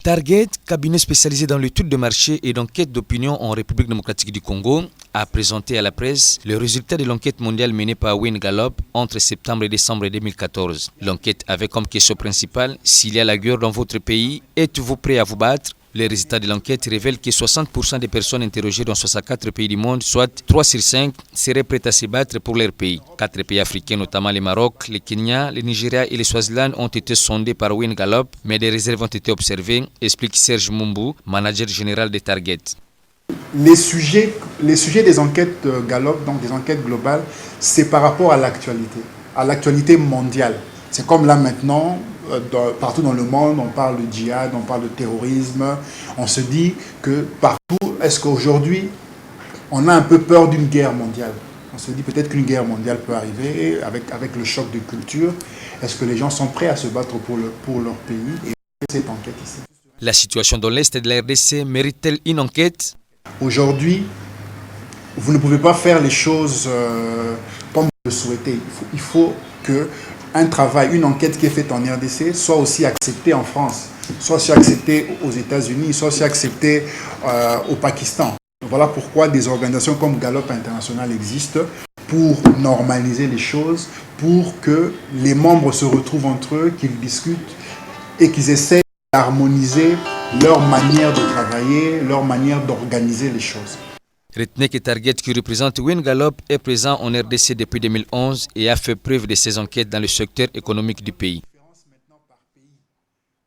Target, cabinet spécialisé dans l'étude de marché et d'enquête d'opinion en République démocratique du Congo, a présenté à la presse le résultat de l'enquête mondiale menée par Wayne Gallup entre septembre et décembre 2014. L'enquête avait comme question principale: s'il y a la guerre dans votre pays, êtes-vous prêt à vous battre? Les résultats de l'enquête révèlent que 60% des personnes interrogées dans 64 pays du monde, soit 3 sur 5, seraient prêtes à se battre pour leur pays. 4 pays africains, notamment le Maroc, le Kenya, le Nigeria et le Swaziland, ont été sondés par Wayne Gallup, mais des réserves ont été observées, explique Serge Mumbu, manager général de Target. Les sujets des enquêtes Gallup, donc des enquêtes globales, c'est par rapport à l'actualité mondiale. C'est comme là maintenant, partout dans le monde, on parle de djihad, on parle de terrorisme. On se dit que partout, est-ce qu'aujourd'hui, on a un peu peur d'une guerre mondiale? On se dit peut-être qu'une guerre mondiale peut arriver avec le choc de culture. Est-ce que les gens sont prêts à se battre pour leur pays? Et cette enquête ici. La situation dans l'Est de la RDC mérite-t-elle une enquête? Aujourd'hui, vous ne pouvez pas faire les choses comme vous le souhaitez. Il faut que un travail, une enquête qui est faite en RDC soit aussi acceptée en France, soit aussi acceptée aux États-Unis, soit aussi acceptée au Pakistan. Voilà pourquoi des organisations comme Gallup International existent, pour normaliser les choses, pour que les membres se retrouvent entre eux, qu'ils discutent et qu'ils essaient d'harmoniser leur manière de travailler, leur manière d'organiser les choses. Retenez que Target, qui représente Wayne Gallup, est présent en RDC depuis 2011 et a fait preuve de ses enquêtes dans le secteur économique du pays.